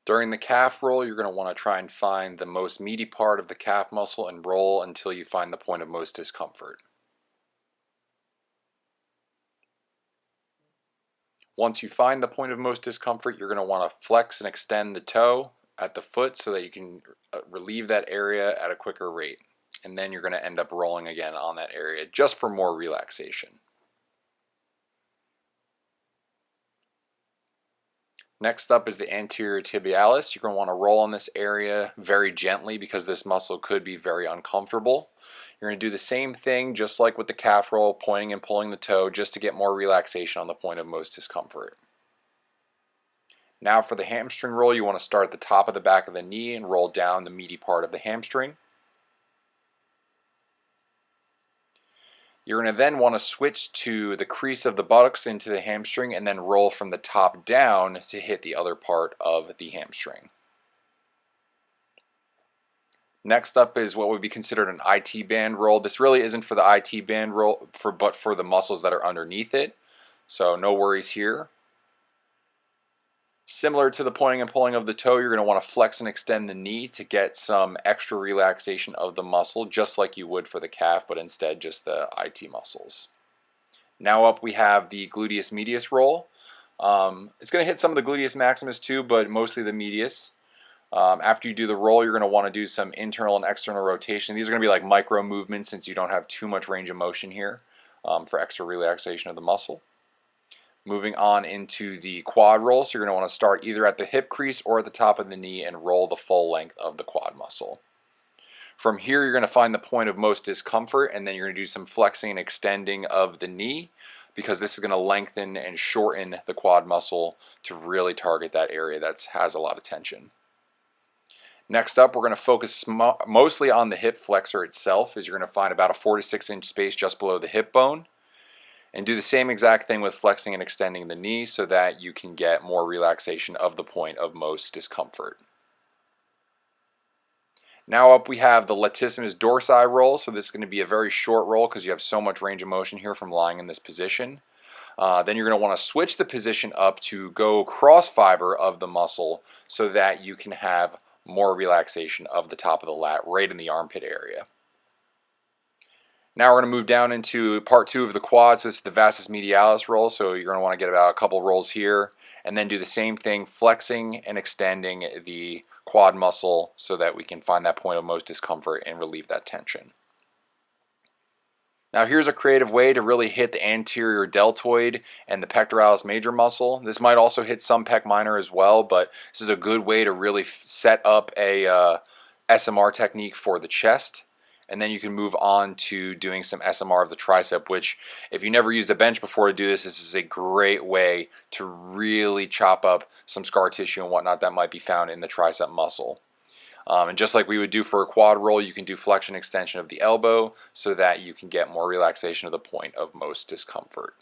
During the calf roll, you're going to want to try and find the most meaty part of the calf muscle and roll until you find the point of most discomfort. Once you find the point of most discomfort, you're going to want to flex and extend the toe at the foot so that you can relieve that area at a quicker rate. And then you're going to end up rolling again on that area just for more relaxation. Next up is the anterior tibialis. You're going to want to roll on this area very gently because this muscle could be very uncomfortable. You're going to do the same thing just like with the calf roll, pointing and pulling the toe just to get more relaxation on the point of most discomfort. Now for the hamstring roll, you want to start at the top of the back of the knee and roll down the meaty part of the hamstring. You're going to then want to switch to the crease of the buttocks into the hamstring and then roll from the top down to hit the other part of the hamstring. Next up is what would be considered an IT band roll. This really isn't for the IT band roll, but for the muscles that are underneath it. So no worries here. Similar to the pointing and pulling of the toe, you're going to want to flex and extend the knee to get some extra relaxation of the muscle, just like you would for the calf, but instead just the IT muscles. Now up we have the gluteus medius roll. It's going to hit some of the gluteus maximus too, but mostly the medius. After you do the roll, you're going to want to do some internal and external rotation. These are going to be like micro movements since you don't have too much range of motion here for extra relaxation of the muscle. Moving on into the quad roll, so you're going to want to start either at the hip crease or at the top of the knee and roll the full length of the quad muscle. From here, you're going to find the point of most discomfort, and then you're going to do some flexing and extending of the knee because this is going to lengthen and shorten the quad muscle to really target that area that has a lot of tension. Next up, we're going to focus mostly on the hip flexor itself, as you're going to find about a 4 to 6 inch space just below the hip bone. And do the same exact thing with flexing and extending the knee so that you can get more relaxation of the point of most discomfort. Now up we have the latissimus dorsi roll. So this is going to be a very short roll because you have so much range of motion here from lying in this position. Then you're going to want to switch the position up to go cross fiber of the muscle so that you can have more relaxation of the top of the lat right in the armpit area. Now we're going to move down into part 2 of the quad. So this is the vastus medialis roll. So you're going to want to get about a couple rolls here and then do the same thing, flexing and extending the quad muscle so that we can find that point of most discomfort and relieve that tension. Now here's a creative way to really hit the anterior deltoid and the pectoralis major muscle. This might also hit some pec minor as well, but this is a good way to really set up a SMR technique for the chest. And then you can move on to doing some SMR of the tricep, which if you never used a bench before to do this, this is a great way to really chop up some scar tissue and whatnot that might be found in the tricep muscle. And just like we would do for a quad roll, you can do flexion extension of the elbow so that you can get more relaxation of the point of most discomfort.